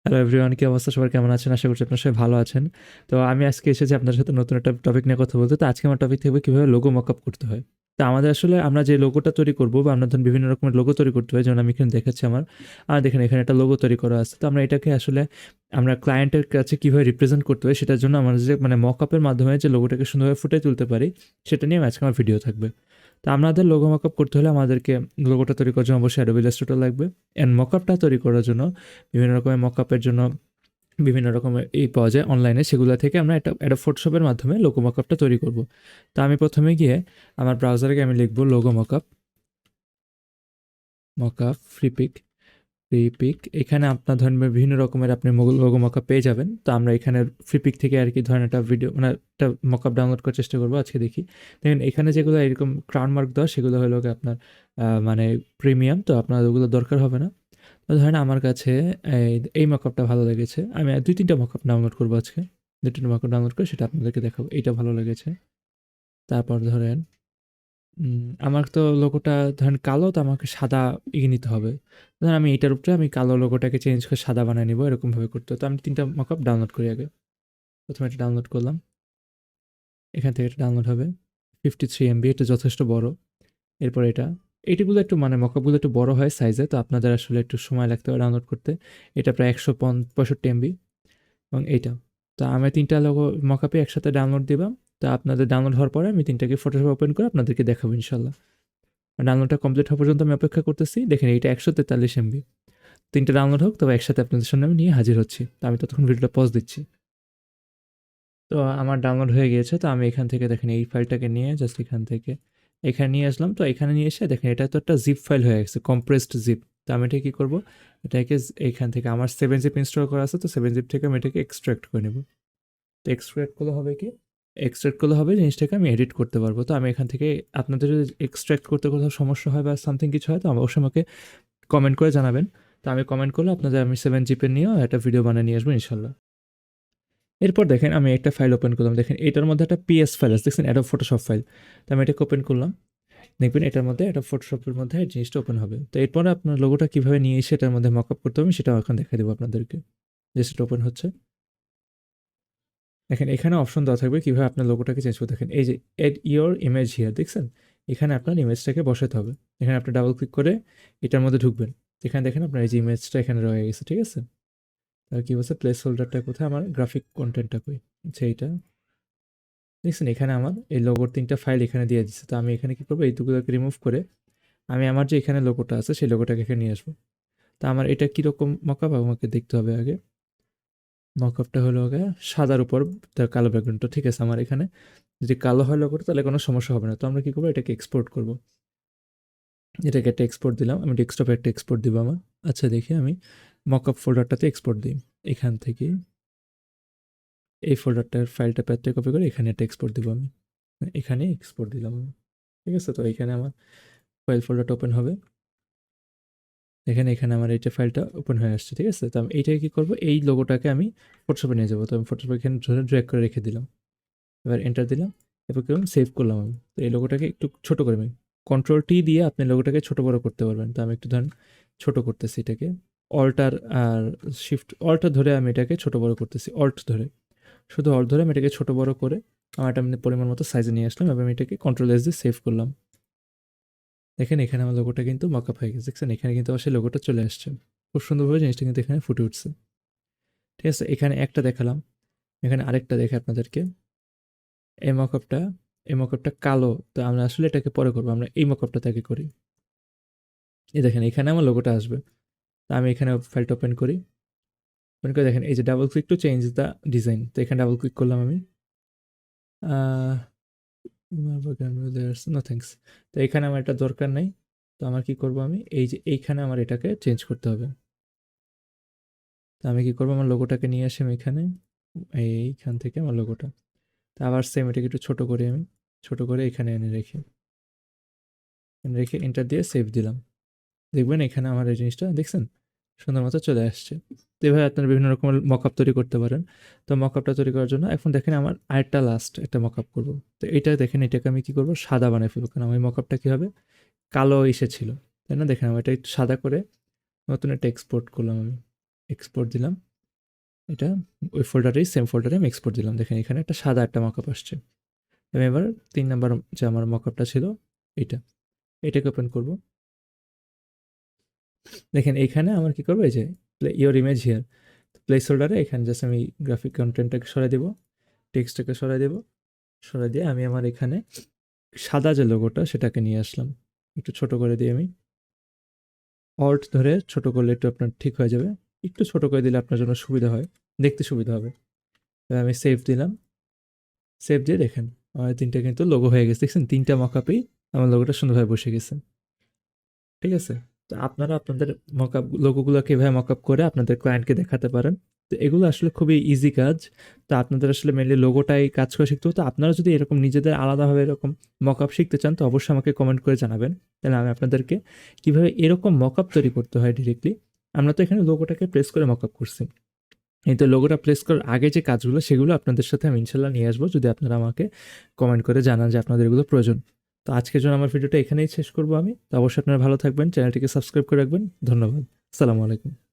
Hello everyone, কি অবস্থা? সবার কেমন আছেন? আশা করছি আপনারা সবাই ভালো আছেন। তো আমি আজকে এসেছি আপনাদের সাথে নতুন একটা টপিক নিয়ে কথা বলতে। তো আজকে আমার টপিক থাকবে কীভাবে লোগো মকআপ করতে হয়। তো আমাদের আসলে আমরা যে লোগোটা তৈরি করব বা আমরা ধরুন বিভিন্ন রকমের লোগো তৈরি করতে হয়, যেমন আমি এখানে দেখাচ্ছি আমার দেখেন এখানে একটা লোগো তৈরি করা আছে। তো আমরা এটাকে আসলে আমরা ক্লায়েন্টের কাছে কীভাবে রিপ্রেজেন্ট করতে হয় সেটার জন্য আমাদের যে মানে মকআপের মাধ্যমে যে লোগোটাকে সুন্দরভাবে ফুটিয়ে তুলতে পারি সেটা নিয়ে আজকে আমার ভিডিও থাকবে। তো আমাদের লোগো মকআপ করতে হলে আমাদেরকে লোগোটা তৈরি করার জন্য অবশ্যই অ্যাডোবি ইলাস্ট্রেটর লাগবে। অ্যান্ড মকআপটা তৈরি করার জন্য বিভিন্ন রকমের মকআপের জন্য বিভিন্ন রকমের পাওয়া যায় অনলাইনে, সেগুলো থেকে আমরা একটা অ্যাডোব ফটোশপের মাধ্যমে লোগো মকআপটা তৈরি করব। তো আমি প্রথমে গিয়ে আমার ব্রাউজারে আমি লিখব logo mockup, mockup Freepik. এখানে আপনার ধরেন বিভিন্ন রকমের আপনি লোগো মকআপ পেয়ে যাবেন। তো আমরা এখানে ফ্রি পিক থেকে আর কি ধরেন একটা ভিডিও মানে একটা মকআপ ডাউনলোড করার চেষ্টা করবো আজকে। দেখি দেখেন এখানে যেগুলো এরকম ক্রাউন মার্ক দেওয়া সেগুলো হলো আপনার মানে প্রিমিয়াম, তো আপনার ওগুলো দরকার হবে না। তো ধরেন আমার কাছে এই মকআপটা ভালো লেগেছে, আমি ২-৩টা মকআপ ডাউনলোড করবো আজকে। ২-৩টা মকআপ ডাউনলোড করে সেটা আপনাদেরকে দেখাবো। এইটা ভালো লেগেছে। তারপর ধরেন আমার তো লোগোটা ধরেন কালো, তো আমাকে সাদা নিতে হবে। ধরেন আমি এটার উপরে আমি কালো লোগোটাকে চেঞ্জ করে সাদা বানিয়ে নিবো, এরকমভাবে করতে হয়। তো আমি ৩টা মকআপ ডাউনলোড করি আগে। প্রথমে এটা ডাউনলোড করলাম। এখান থেকে এটা ডাউনলোড হবে। 53 MB, এটা যথেষ্ট বড়। এরপর এইটিগুলো একটু মানে মকআপগুলো একটু বড় হয় সাইজে, তো আপনাদের আসলে একটু সময় লাগতে পারে ডাউনলোড করতে। এটা প্রায় ১৬৫ MB এবং এইটা। তো আমি ৩টা লোগো মকআপই একসাথে ডাউনলোড দিলাম। তো আপনাদের ডাউনলোড হওয়ার পরে আমি ৩টাকে ফটোশপ ওপেন করে আপনাদেরকে দেখাবো ইনশাল্লাহ। ডাউনলোডটা কমপ্লিট হওয়া পর্যন্ত আমি অপেক্ষা করতেছি। দেখেন এইটা ১৪৩ MB। ৩টা ডাউনলোড হোক, তবে একসাথে আপনাদের সামনে আমি নিয়ে হাজির হচ্ছি। তো আমি ততক্ষণ ভিডিওটা পজ দিচ্ছি। তো আমার ডাউনলোড হয়ে গিয়েছে। তো আমি এখান থেকে দেখেন এই ফাইলটাকে নিয়ে জাস্ট এখান থেকে এখানে নিয়ে আসলাম। তো এখানে নিয়ে এসে দেখেন এটা তো একটা জিপ ফাইল হয়ে গেছে, কম্প্রেসড জিপ। তো আমি এটা কী করবো, এটাকে এইখান থেকে আমার 7zip ইনস্টল করা আছে, তো 7zip থেকে আমি এটাকে এক্সট্রাক্ট করে নেব। তো এক্সট্রাক্ট করলে হবে কি, এক্সট্রাক্ট করলে হবে জিনিসটাকে আমি এডিট করতে পারবো। তো আমি এখান থেকে আপনাদের যদি এক্সট্রাক্ট করতে কোথাও সমস্যা হয় বা সামথিং কিছু হয়, তো অবশ্যই আমাকে কমেন্ট করে জানাবেন। তো আমি কমেন্ট করলে আপনাদের আমি 7zip নিয়েও একটা ভিডিও বানিয়ে নিয়ে আসবো ইনশাল্লাহ। এরপর দেখেন আমি একটা ফাইল ওপেন করলাম। দেখেন এটার মধ্যে একটা পিএস ফাইল আছে, দেখছেন অ্যাডোব ফটোশপ ফাইল। তো আমি এটাকে ওপেন করলাম। দেখবেন এটার মধ্যে একটা ফটোশপের মধ্যে এই জিনিসটা ওপেন হবে। তো এরপরে আপনার লোগোটা কীভাবে নিয়ে এসে এটার মধ্যে মকআপ করতে হবে সেটাও এখন দেখাই দেবো আপনাদেরকে। যে সেটা ওপেন হচ্ছে, দেখেন এখানে অপশন দেওয়া থাকবে কীভাবে আপনার লোগোটাকে চেঞ্জ করতে। দেখেন এই যে এড ইয়োর ইমেজ হিয়ার, দেখছেন এখানে আপনার ইমেজটাকে বসাতে হবে। এখানে আপনি ডাবল ক্লিক করে এটার মধ্যে ঢুকবেন। এখানে দেখেন আপনার এই যে ইমেজটা এখানে রয়ে গেছে, ঠিক আছে। আর কী বলছে, প্লেস হোল্ডারটা কোথায়, আমার গ্রাফিক কন্টেন্টটা কই, আচ্ছা এইটা। দেখছেন এখানে আমার এই লোগোর 3টা ফাইল এখানে দিয়ে দিচ্ছে। তো আমি এখানে কী করবো, এই দুগুলোকে রিমুভ করে আমি আমার যে এখানে লোগোটা আছে সেই লোগোটাকে এখানে নিয়ে আসবো। তো আমার এটা কীরকম মকআপ আমাকে দেখতে হবে আগে। মকআপটা হলো আগে সাদার উপর তার কালো ব্যাকগ্রাউন্ডটা, ঠিক আছে। আমার এখানে যদি কালো হয় লোগোটা তাহলে কোনো সমস্যা হবে না। তো আমরা কী করবো, এটাকে এক্সপোর্ট করবো। এটাকে একটা এক্সপোর্ট দিলাম, আমি ডেস্কটপে একটা এক্সপোর্ট দিব আমার। আচ্ছা দেখি আমি মকআপ ফোল্ডারটাতে এক্সপোর্ট দিই। এখান থেকে এই ফোল্ডারটার ফাইলটা প্যাথে কপি করে এখানে একটা এক্সপোর্ট দিব আমি। এখানে এক্সপোর্ট দিলাম আমি, ঠিক আছে। তো এখানে আমার ফাইল ফোল্ডারটা ওপেন হবে। এখানে আমার এইটা ফাইলটা ওপেন হয়ে আসছে, ঠিক আছে। তো আমি এইটাকে কী করবো, এই লোগোটাকে আমি ফটোশপে নিয়ে যাবো। তো আমি ফটোশপে এখানে ড্র্যাগ করে রেখে দিলাম। এবার এন্টার দিলাম। এরপর কী সেভ করলাম আমি। তো এই লোগোটাকে একটু ছোট করে আমি কন্ট্রোল-T দিয়ে আপনি লোগোটাকে ছোট বড় করতে পারবেন। তো আমি একটু ধরেন ছোট করতেছি এটাকে। অল্টার আর অল্ট ধরে আমি এটাকে ছোট বড় করতেছি, অল্ট ধরে, শুধু অল্ট ধরে আমি এটাকে ছোট বড় করে আমার এটা আমি পরিমাণ মতো সাইজে নিয়ে আসলাম এবং আমি এটাকে কন্ট্রোল-S দিয়ে সেভ করলাম। দেখেন এখানে আমার লোগোটা কিন্তু মকআপ হয়ে গেছে, দেখছেন এখানে কিন্তু আমার সেই লোগোটা চলে আসছে। খুব সুন্দরভাবে জিনিসটা কিন্তু এখানে ফুটে উঠছে, ঠিক আছে। এখানে একটা দেখালাম, এখানে আরেকটা দেখে আপনাদেরকে। এই মকআপটা কালো, তো আমরা আসলে এটাকে পরে করবো, আমরা এই মকআপটা আগে করি। এই দেখেন এখানে আমার লোগোটা আসবে। তো আমি এখানে ফাইলটা ওপেন করি। ওপেন করে দেখেন এই যে double click to change the design, তো এখানে ডাবল ক্লিক করলাম আমি। No thanks. তো এখানে আমার এটা দরকার নাই। তো আমার কি করব, আমি এই যে এইখানে আমার এটাকে চেঞ্জ করতে হবে। তো আমি কি করবো, আমার লোগোটাকে নিয়ে আসি আমি এখানে, এইখান থেকে আমার লোগোটা। তো আবার সেম এটাকে একটু ছোট করি আমি, ছোট করে এখানে এনে রেখে এন্টার দিয়ে সেভ দিলাম। দেখবেন এখানে আমার এই জিনিসটা দেখছেন সুন্দর মতো চলে আসছে। তো এভাবে আপনারা বিভিন্ন রকমের মকআপ তৈরি করতে পারেন। তো মকআপটা তৈরি করার জন্য এখন দেখেন আমার আরেকটা লাস্ট একটা মকআপ করবো। তো এটা দেখেন এটাকে আমি কি করবো, সাদা বানিয়ে ফেলবো, কারণ আমার মকআপটা কী হবে, কালো এসেছিল, তাই না। দেখেন আমি এটা একটু সাদা করে নতুন একটা এক্সপোর্ট করলাম, আমি এক্সপোর্ট দিলাম। এটা ওই ফোল্ডারেই সেম ফোল্ডারে আমি এক্সপোর্ট দিলাম। দেখেন এখানে একটা সাদা একটা মকআপ আসছে। আমি এবার ৩ নাম্বার যে আমার মকআপটা ছিল এইটা, এটাকে ওপেন করব। দেখেন এইখানে আমার কি করবো, এই যে ইওর ইমেজ হিয়ার, প্লেস হোল্ডারে এখানে জাস্ট আমি গ্রাফিক কন্টেন্টটাকে সরাই দেবো, টেক্সটটাকে সরাই দেবো, সরাই দিয়ে আমি আমার এখানে সাদা যে লোগোটা সেটাকে নিয়ে আসলাম, একটু ছোট করে দিই আমি। অল্ট ধরে ছোট করলে একটু আপনার ঠিক হয়ে যাবে, একটু ছোট করে দিলে আপনার জন্য সুবিধা হয়, দেখতে সুবিধা হবে। এবার আমি সেভ দিলাম, সেভ দিয়ে দেখেন আমার ৩টা কিন্তু লোগো হয়ে গেছে, দেখছেন ৩টা মকআপেই আমার লোগোটা সুন্দরভাবে বসে গেছে। ঠিক আছে? তো আপনারা আপনাদের মকআপ লোগোগুলোকে এভাবে মকআপ করে আপনাদের ক্লায়েন্টকে দেখাতে পারেন। তো এগুলো আসলে খুবই ইজি কাজ। তো আপনাদের আসলে মেইনলি লোগোটাই কাজ করে শিখতে হতো। আপনারা যদি এরকম নিজেদের আলাদাভাবে এরকম মকআপ শিখতে চান তো অবশ্যই আমাকে কমেন্ট করে জানাবেন। তাহলে আমি আপনাদেরকে কিভাবে এরকম মকআপ তৈরি করতে হয় ডিরেক্টলি। আমরা তো এখানে লোগোটাকে প্রেস করে মকআপ করছি। কিন্তু লোগোটা প্লেস করার আগে যে কাজগুলো সেগুলো আপনাদের সাথে আমি ইনশাল্লাহ নিয়ে আসবো, যদি আপনারা আমাকে কমেন্ট করে জানান যে আপনাদের এগুলো প্রয়োজন। তো আজকের জন্য আমার ভিডিওটা এখানেই শেষ করবো আমি। তো অবশ্যই আপনারা ভালো থাকবেন, চ্যানেলটিকে সাবস্ক্রাইব করে রাখবেন। ধন্যবাদ। আসসালামু আলাইকুম।